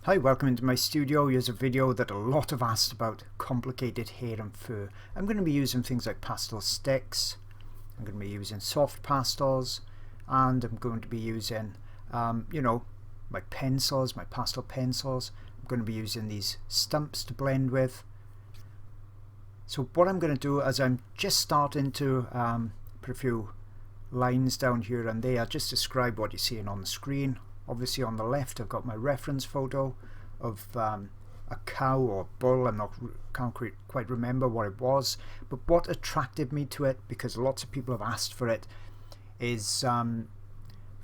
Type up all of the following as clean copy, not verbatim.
Hi, welcome into my studio. Here's a video that a lot have asked about complicated hair and fur. I'm going to be using things like pastel sticks, I'm going to be using soft pastels, and I'm going to be using, my pencils, my pastel pencils. I'm going to be using these stumps to blend with. So what I'm going to do is I'm just starting to put a few lines down here and there, just describe what you're seeing on the screen. Obviously on the left I've got my reference photo of a cow or bull. Can't quite remember what it was, but what attracted me to it, because lots of people have asked for it, is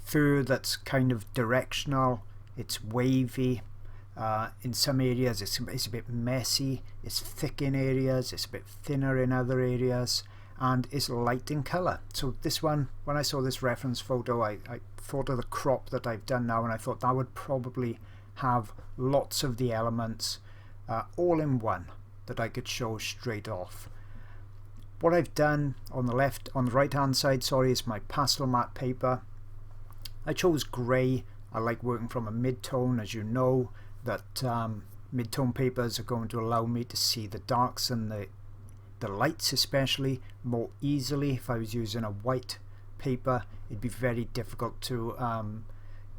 fur that's kind of directional, it's wavy. In some areas it's a bit messy, it's thick in areas, it's a bit thinner in other areas, and it's light in colour. So this one, when I saw this reference photo, I thought of the crop that I've done now, and I thought that would probably have lots of the elements all in one that I could show straight off. What I've done on the right hand side, is my pastel matte paper. I chose grey. I like working from a mid-tone, as you know that mid-tone papers are going to allow me to see the darks and the lights especially more easily. If I was using a white paper, it'd be very difficult to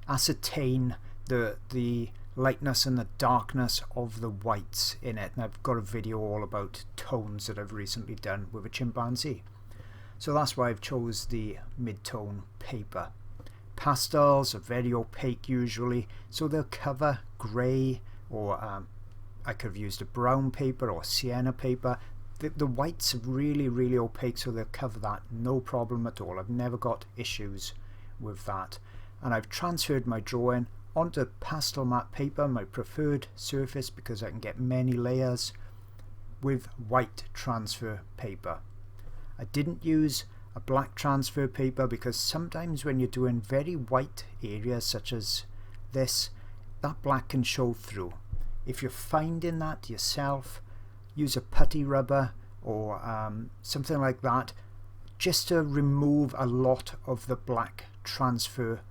ascertain the lightness and the darkness of the whites in it, and I've got a video all about tones that I've recently done with a chimpanzee. So that's why I've chose the mid-tone paper. Pastels are very opaque usually, so they'll cover grey, or I could have used a brown paper or sienna paper. The whites are really opaque, so they'll cover that no problem at all. I've never got issues with that. And I've transferred my drawing onto pastel matte paper, my preferred surface, because I can get many layers with white transfer paper. I didn't use a black transfer paper because sometimes when you're doing very white areas such as this, that black can show through. If you're finding that yourself, use a putty rubber or something like that, just to remove a lot of the black transfer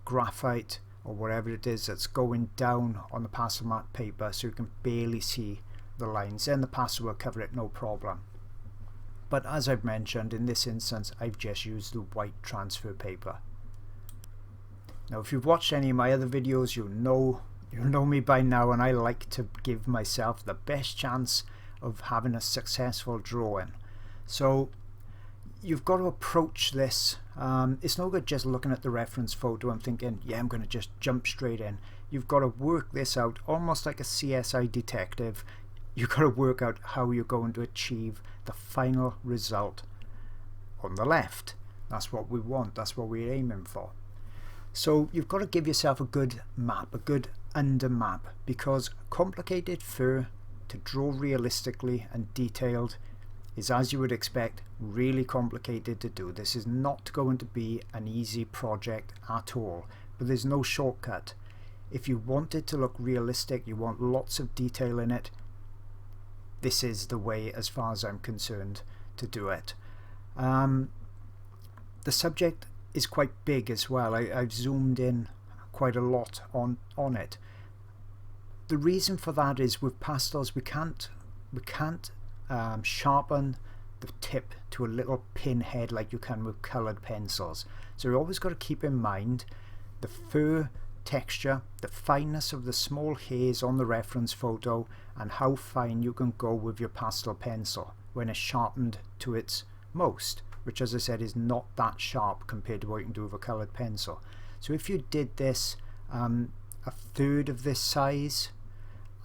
graphite or whatever it is that's going down on the pastel matte paper, so you can barely see the lines. Then the pastel will cover it no problem. But as I've mentioned, in this instance I've just used the white transfer paper. Now if you've watched any of my other videos, you'll know me by now, and I like to give myself the best chance of having a successful drawing. So you've got to approach this. It's no good just looking at the reference photo and thinking, yeah, I'm going to just jump straight in. You've got to work this out almost like a CSI detective. You've got to work out how you're going to achieve the final result on the left. That's what we want, that's what we're aiming for. So you've got to give yourself a good map, a good under map, because complicated fur to draw realistically and detailed is, as you would expect, really complicated to do. This is not going to be an easy project at all, but there's no shortcut. If you want it to look realistic, you want lots of detail in it, this is the way, as far as I'm concerned, to do it. The subject is quite big as well. I've zoomed in quite a lot on it. The reason for that is with pastels we can't sharpen the tip to a little pin head like you can with coloured pencils. So you always got to keep in mind the fur texture, the fineness of the small hairs on the reference photo, and how fine you can go with your pastel pencil when it's sharpened to its most, which, as I said, is not that sharp compared to what you can do with a coloured pencil. So if you did this a third of this size,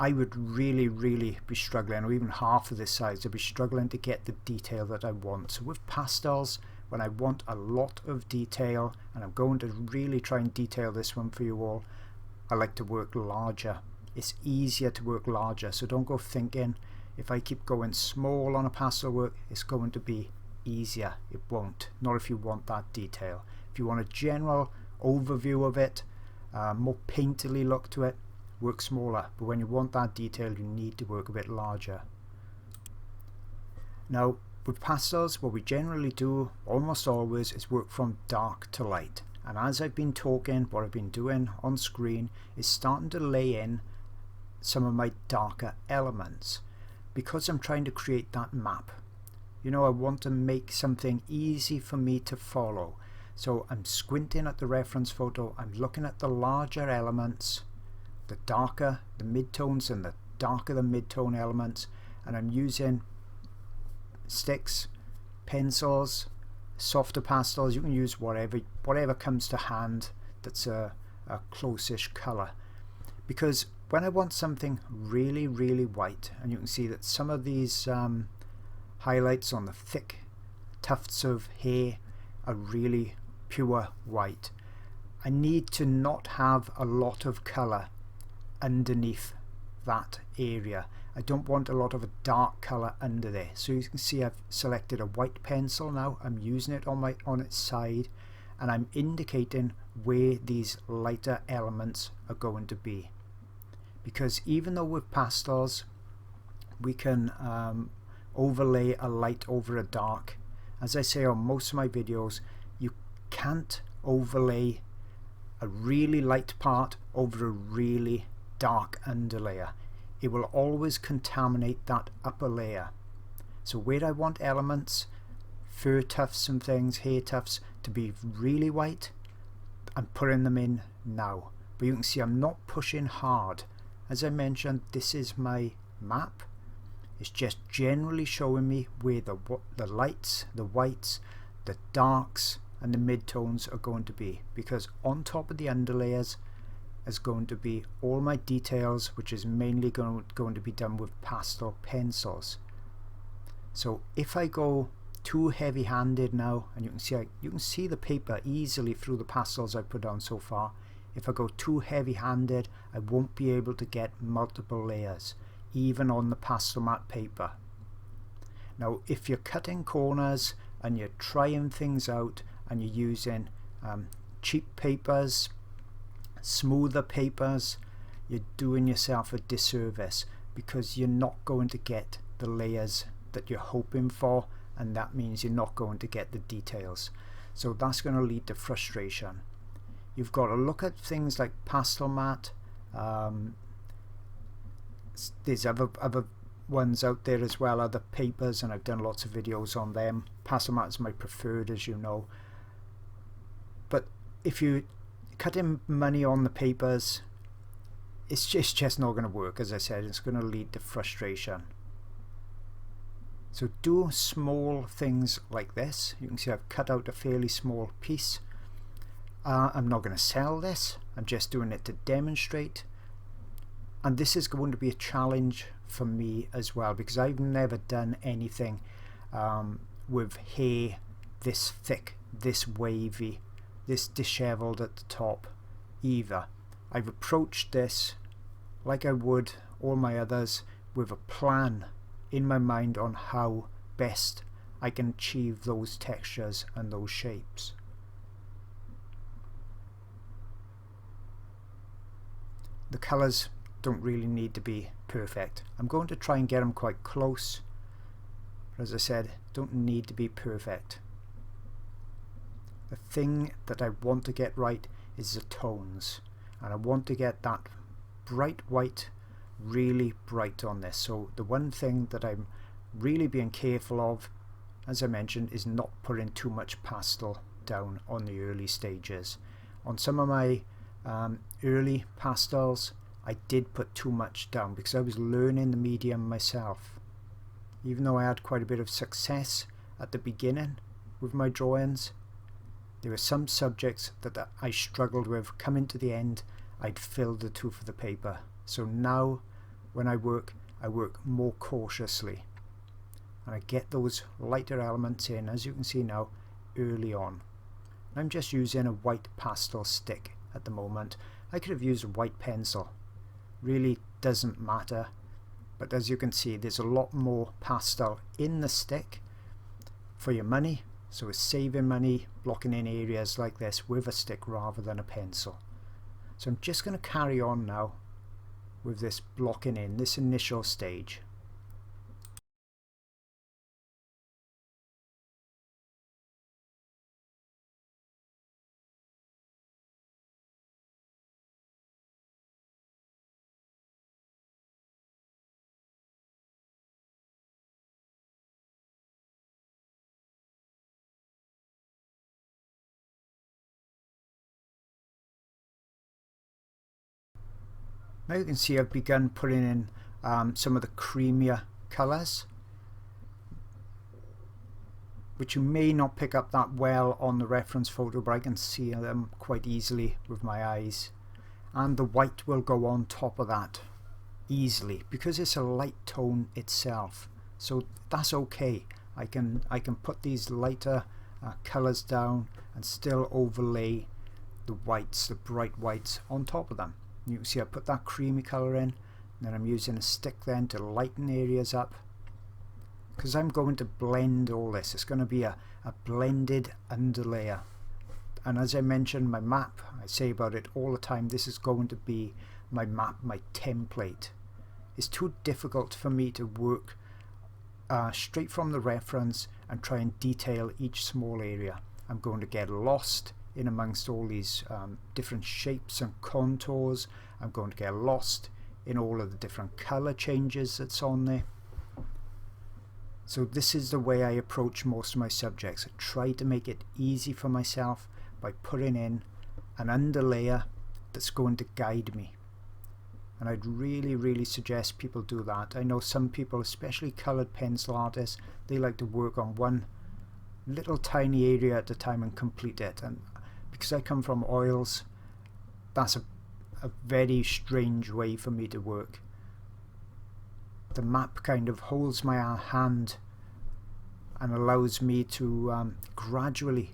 I would really be struggling, or even half of this size, I'd be struggling to get the detail that I want. So with pastels, when I want a lot of detail, and I'm going to really try and detail this one for you all, I like to work larger. It's easier to work larger, so don't go thinking if I keep going small on a pastel work it's going to be easier. It won't, not if you want that detail. If you want a general overview of it, more painterly look to it, work smaller, but when you want that detail you need to work a bit larger. Now with pastels, what we generally do almost always is work from dark to light. And as I've been talking, what I've been doing on screen is starting to lay in some of my darker elements, because I'm trying to create that map. You know, I want to make something easy for me to follow. So I'm squinting at the reference photo, I'm looking at the larger elements, the darker the midtones and the darker the midtone elements, and I'm using sticks, pencils, softer pastels. You can use whatever comes to hand that's a close-ish colour, because when I want something really white, and you can see that some of these highlights on the thick tufts of hair are really pure white, I need to not have a lot of colour underneath that area. I don't want a lot of a dark colour under there. So you can see I've selected a white pencil now. I'm using it on its side, and I'm indicating where these lighter elements are going to be. Because even though with pastels we can overlay a light over a dark, as I say on most of my videos, you can't overlay a really light part over a really dark underlayer. It will always contaminate that upper layer. So where I want elements, fur tufts and things, hair tufts, to be really white, I'm putting them in now. But you can see I'm not pushing hard. As I mentioned, this is my map. It's just generally showing me where the lights, the whites, the darks and the midtones are going to be, because on top of the underlayers is going to be all my details, which is mainly going to be done with pastel pencils. So if I go too heavy-handed now, and you can see the paper easily through the pastels I put down so far. If I go too heavy-handed, I won't be able to get multiple layers, even on the pastel matte paper. Now if you're cutting corners and you're trying things out and you're using cheap papers, smoother papers, you're doing yourself a disservice, because you're not going to get the layers that you're hoping for, and that means you're not going to get the details. So that's going to lead to frustration. You've got to look at things like pastel matte. There's other ones out there as well, other papers, and I've done lots of videos on them. Pastel matte is my preferred, as you know. But if you cutting money on the papers, it's just not going to work. As I said, it's going to lead to frustration. So do small things like this. You can see I've cut out a fairly small piece. I'm not going to sell this, I'm just doing it to demonstrate, and this is going to be a challenge for me as well, because I've never done anything with hair this thick, this wavy, this dishevelled at the top either. I've approached this like I would all my others, with a plan in my mind on how best I can achieve those textures and those shapes. The colours don't really need to be perfect. I'm going to try and get them quite close, but as I said, don't need to be perfect. The thing that I want to get right is the tones, and I want to get that bright white really bright on this. So the one thing that I'm really being careful of, as I mentioned, is not putting too much pastel down on the early stages. On some of my early pastels I did put too much down, because I was learning the medium myself. Even though I had quite a bit of success at the beginning with my drawings, there were some subjects that I struggled with. Coming to the end, I'd filled the tooth of the paper. So now when I work more cautiously, and I get those lighter elements in, as you can see now, early on. I'm just using a white pastel stick at the moment. I could have used a white pencil, really doesn't matter, but as you can see, there's a lot more pastel in the stick for your money, so it's saving money blocking in areas like this with a stick rather than a pencil. So I'm just going to carry on now with this blocking in, this initial stage. Now you can see I've begun putting in some of the creamier colours, which you may not pick up that well on the reference photo, but I can see them quite easily with my eyes. And the white will go on top of that easily because it's a light tone itself, so that's okay. I can put these lighter colours down and still overlay the whites, the bright whites, on top of them. You can see I put that creamy colour in, and then I'm using a stick then to lighten areas up, because I'm going to blend all this. It's going to be a blended underlayer. And as I mentioned, my map, I say about it all the time, this is going to be my map, my template. It's too difficult for me to work straight from the reference and try and detail each small area. I'm going to get lost in amongst all these different shapes and contours. I'm going to get lost in all of the different color changes that's on there. So this is the way I approach most of my subjects. I try to make it easy for myself by putting in an underlayer that's going to guide me. And I'd really suggest people do that. I know some people, especially coloured pencil artists, they like to work on one little tiny area at a time and complete it. And because I come from oils, that's a very strange way for me to work. The map kind of holds my hand and allows me to gradually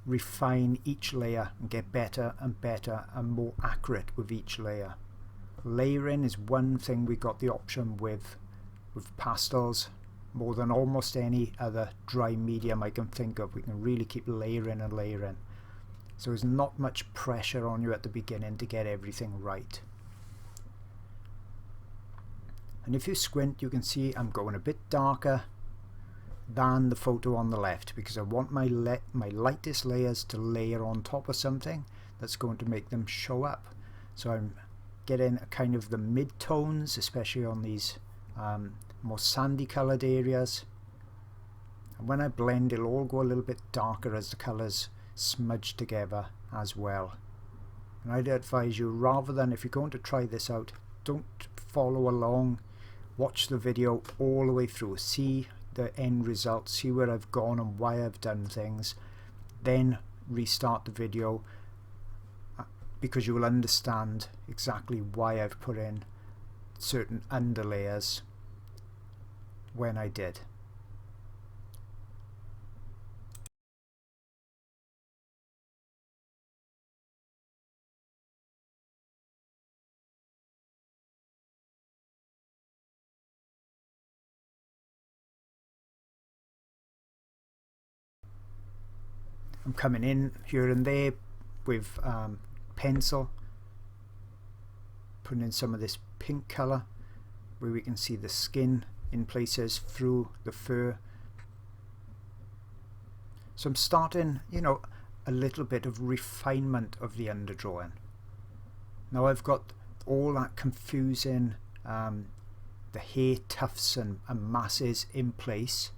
refine each layer and get better and better and more accurate with each layer. Layering is one thing we got the option with pastels more than almost any other dry medium I can think of. We can really keep layering and layering. So there's not much pressure on you at the beginning to get everything right. And if you squint, you can see I'm going a bit darker than the photo on the left, because I want my lightest layers to layer on top of something that's going to make them show up. So I'm getting kind of the mid-tones, especially on these more sandy coloured areas. And when I blend, it'll all go a little bit darker as the colours smudge together as well. And I'd advise you, rather than, if you're going to try this out, don't follow along. Watch the video all the way through, see the end result, see where I've gone and why I've done things, then restart the video, because you will understand exactly why I've put in certain underlayers when I did. I'm coming in here and there with pencil, putting in some of this pink colour where we can see the skin in places through the fur. So I'm starting, you know, a little bit of refinement of the underdrawing. Now I've got all that confusing the hair tufts and masses in place.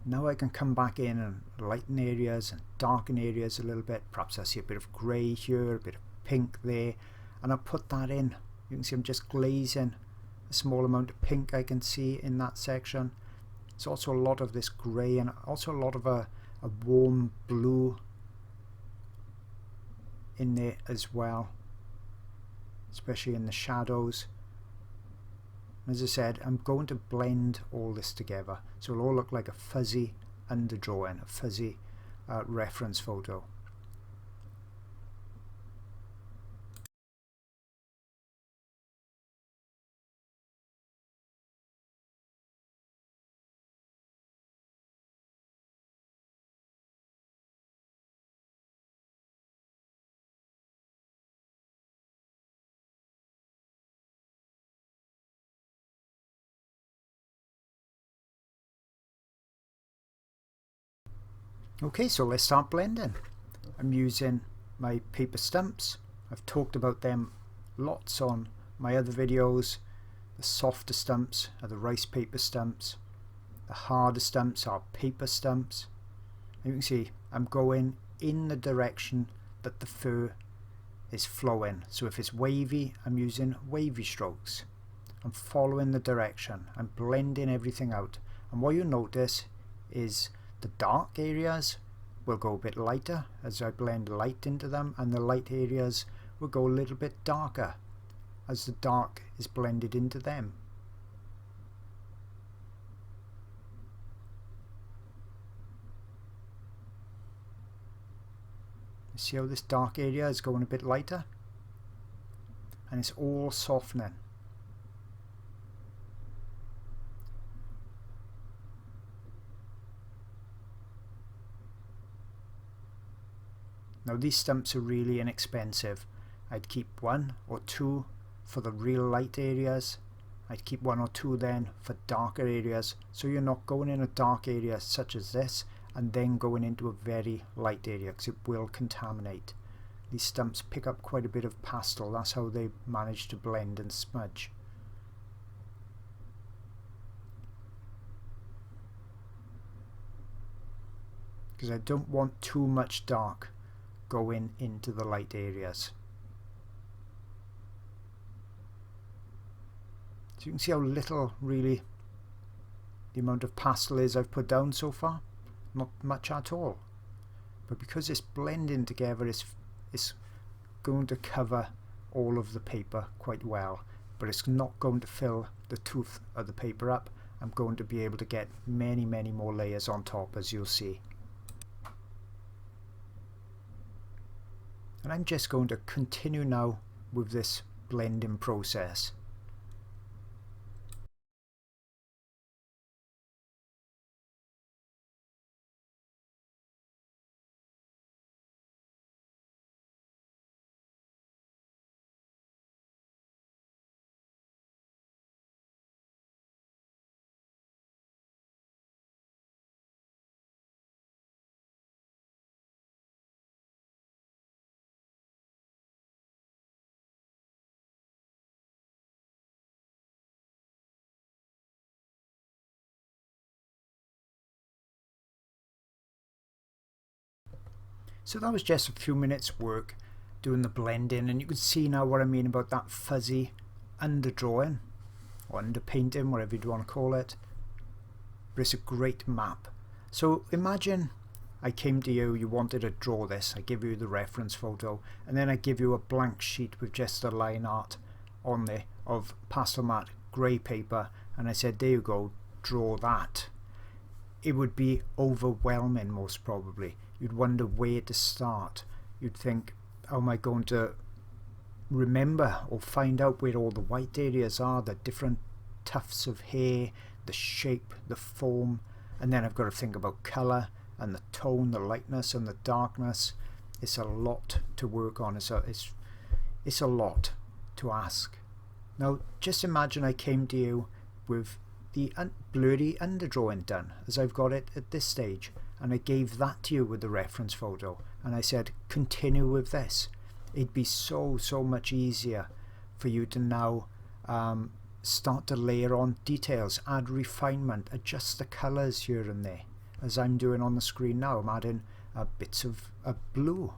Now I can come back in and lighten areas and darken areas a little bit. Perhaps I see a bit of grey here, a bit of pink there, and I'll put that in. You can see I'm just glazing a small amount of pink I can see in that section. There's also a lot of this grey and also a lot of a warm blue in there as well, especially in the shadows. As I said, I'm going to blend all this together, so it'll all look like a fuzzy underdrawing, a fuzzy reference photo. Okay, so let's start blending. I'm using my paper stumps. I've talked about them lots on my other videos. The softer stumps are the rice paper stumps. The harder stumps are paper stumps. And you can see I'm going in the direction that the fur is flowing. So if it's wavy, I'm using wavy strokes. I'm following the direction. I'm blending everything out. And what you notice is the dark areas will go a bit lighter as I blend light into them, and the light areas will go a little bit darker as the dark is blended into them. See how this dark area is going a bit lighter? And it's all softening. Now these stumps are really inexpensive. I'd keep 1 or 2 for the real light areas. I'd keep 1 or 2 then for darker areas, so you're not going in a dark area such as this and then going into a very light area, because it will contaminate. These stumps pick up quite a bit of pastel. That's how they manage to blend and smudge. Because I don't want too much dark going into the light areas. So you can see how little really the amount of pastel is I've put down so far. Not much at all. But because it's blending together, it's going to cover all of the paper quite well. But it's not going to fill the tooth of the paper up. I'm going to be able to get many more layers on top, as you'll see. And I'm just going to continue now with this blending process. So that was just a few minutes work doing the blending, and you can see now what I mean about that fuzzy underdrawing or underpainting, whatever you want to call it. But it's a great map. So imagine I came to you, you wanted to draw this, I give you the reference photo, and then I give you a blank sheet with just a line art on there of pastel matte grey paper, and I said, there you go, draw that. It would be overwhelming most probably. You'd wonder where to start. You'd think, how am I going to remember or find out where all the white areas are, the different tufts of hair, the shape, the form, and then I've got to think about colour and the tone, the lightness and the darkness. It's a lot to work on. It's a lot to ask. Now just imagine I came to you with the blurry underdrawing done, as I've got it at this stage, and I gave that to you with the reference photo, and I said continue with this. It'd be so much easier for you to now start to layer on details, add refinement, adjust the colours here and there, as I'm doing on the screen now. I'm adding bits of blue,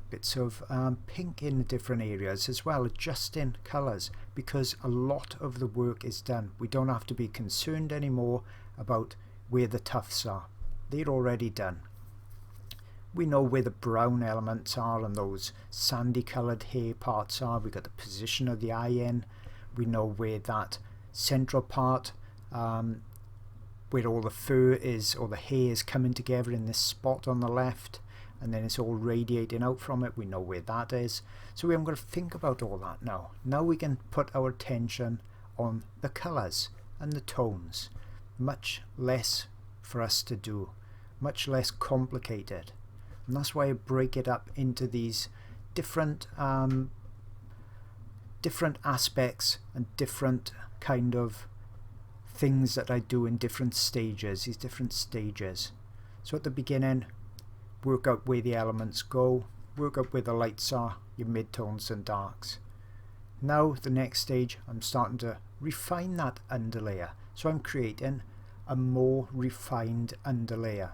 bits of pink in the different areas as well, adjusting colours, because a lot of the work is done. We don't have to be concerned anymore about where the tufts are. They're already done. We know where the brown elements are and those sandy coloured hair parts are. We've got the position of the eye in. We know where that central part, where all the fur is, or the hair is coming together in this spot on the left, and then it's all radiating out from it. We know where that is. So we haven't got to think about all that now. Now we can put our attention on the colours and the tones. Much less for us to do, much less complicated. And that's why I break it up into these different different aspects and different kind of things that I do in different stages, these different stages. So at the beginning, work out where the elements go, work out where the lights are, your midtones and darks. Now the next stage, I'm starting to refine that underlayer. So I'm creating a more refined underlayer.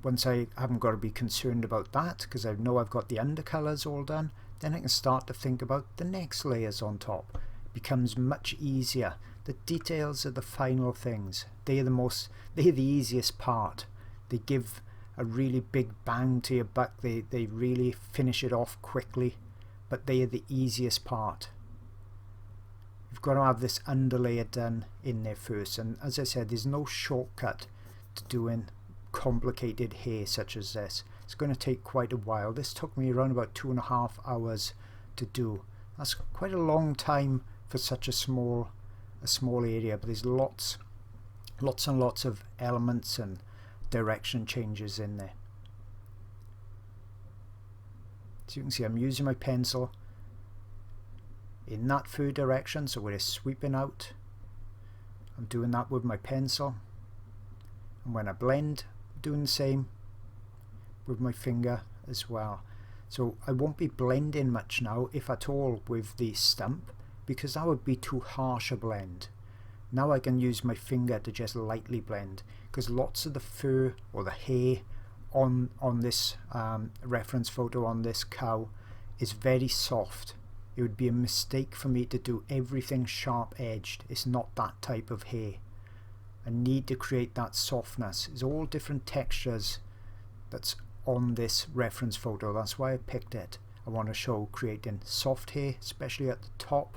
Once I haven't got to be concerned about that, because I know I've got the undercolours all done, Then I can start to think about the next layers on top. It becomes much easier. The details are the final things. They're the easiest part. They give a really big bang to your buck. They really finish it off quickly, but they are the easiest part. You've got to have this underlayer done in there first, and as I said, there's no shortcut to doing complicated hair such as this. It's going to take quite a while. This took me around about 2.5 hours to do. That's quite a long time for such a small area, but there's lots and lots of elements and direction changes in there. So you can see I'm using my pencil in that third direction, so we're sweeping out. I'm doing that with my pencil, and when I blend, I'm doing the same with my finger as well. So I won't be blending much now, if at all, with the stump, because that would be too harsh a blend. Now I can use my finger to just lightly blend, because lots of the fur or the hair on this reference photo on this cow is very soft. It would be a mistake for me to do everything sharp edged. It's not that type of hair. I need to create that softness. It's all different textures that's on this reference photo. That's why I picked it. I want to show creating soft hair, especially at the top,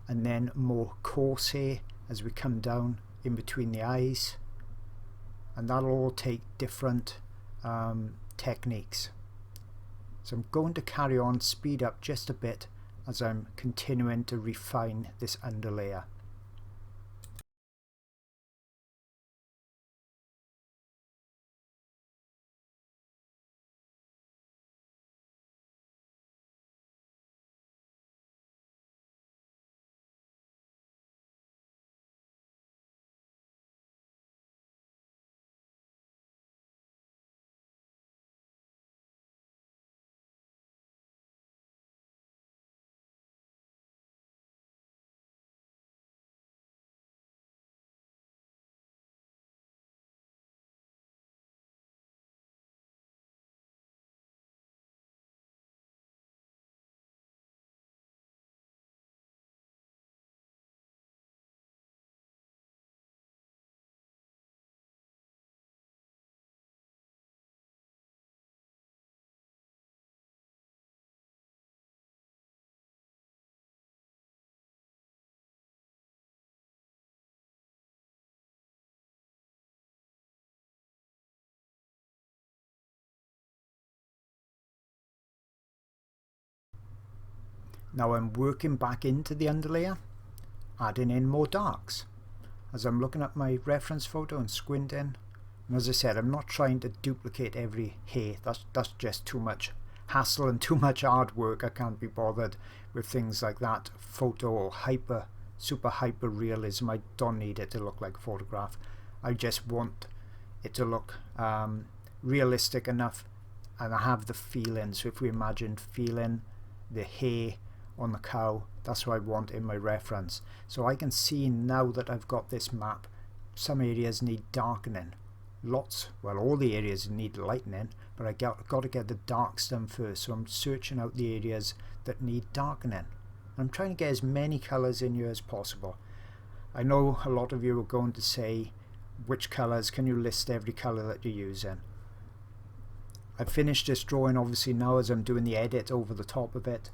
and then more coarse hair as we come down in between the eyes, and that'll all take different techniques. So I'm going to carry on, speed up just a bit as I'm continuing to refine this underlayer. Now I'm working back into the underlayer, adding in more darks as I'm looking at my reference photo and squinting. And as I said, I'm not trying to duplicate every hair. That's just too much hassle and too much hard work. I can't be bothered with things like that. Photo or super hyper realism. I don't need it to look like a photograph. I just want it to look realistic enough, and I have the feeling. So if we imagine feeling the hair on the cow, that's what I want in my reference. So I can see now that I've got this map, some areas need darkening. All the areas need lightening, but I got to get the darks done first. So I'm searching out the areas that need darkening. I'm trying to get as many colors in here as possible. I know a lot of you are going to say, which colors, can you list every color that you're using? I've finished this drawing obviously now as I'm doing the edit over the top of it.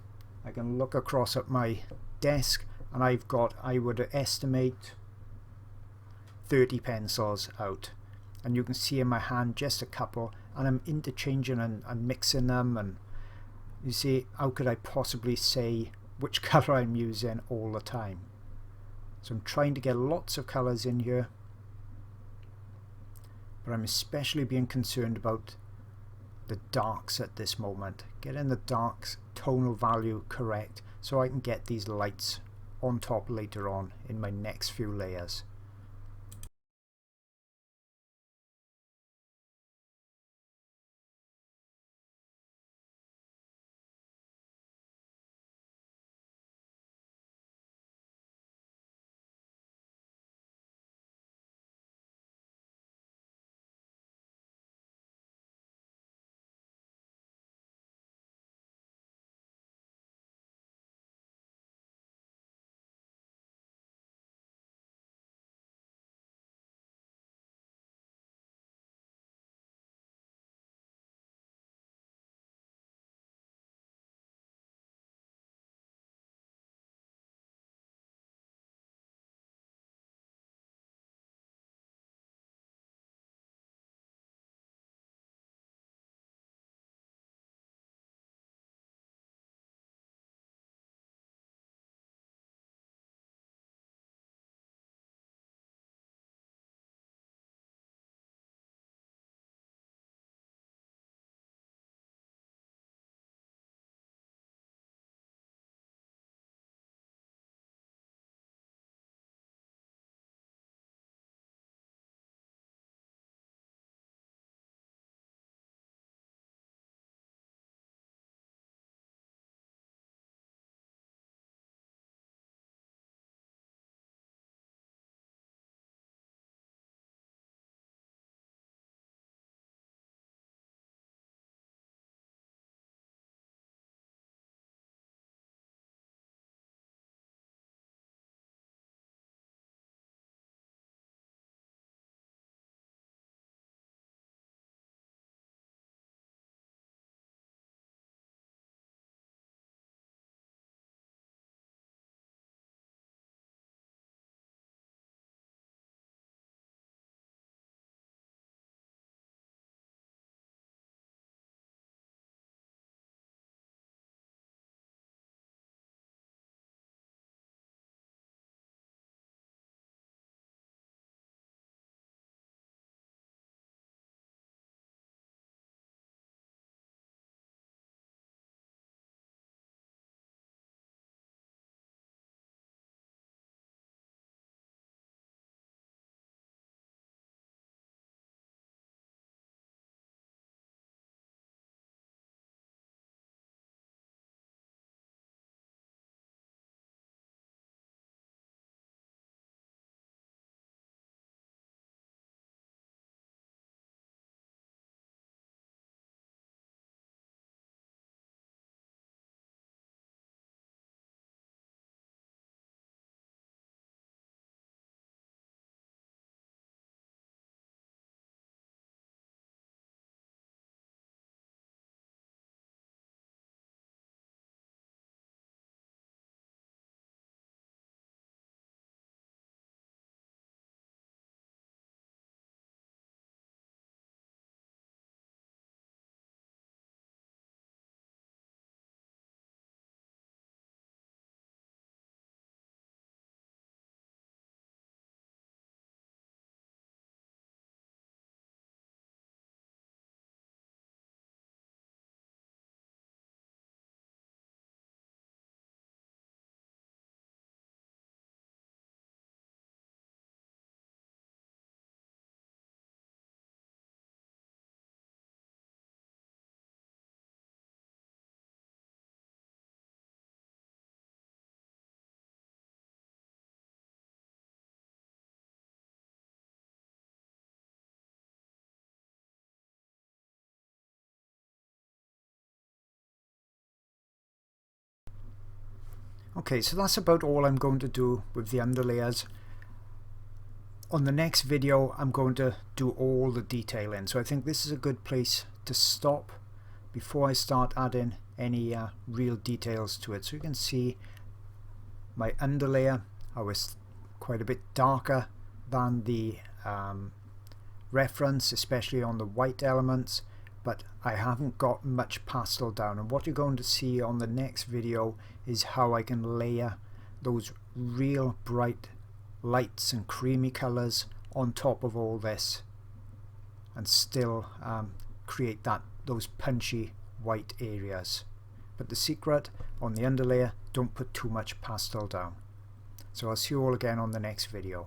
I can look across at my desk and I've got, I would estimate 30 pencils out, and you can see in my hand just a couple, and I'm interchanging and mixing them, and you see, how could I possibly say which color I'm using all the time? So I'm trying to get lots of colors in here, but I'm especially being concerned about the darks at this moment, getting the darks tonal value correct so I can get these lights on top later on in my next few layers. Okay, so that's about all I'm going to do with the underlayers. On the next video I'm going to do all the detailing, so I think this is a good place to stop before I start adding any real details to it. So you can see my underlayer, I was quite a bit darker than the reference, especially on the white elements, but I haven't got much pastel down, and what you're going to see on the next video is how I can layer those real bright lights and creamy colors on top of all this and still create those punchy white areas. But the secret on the underlayer, don't put too much pastel down. So I'll see you all again on the next video.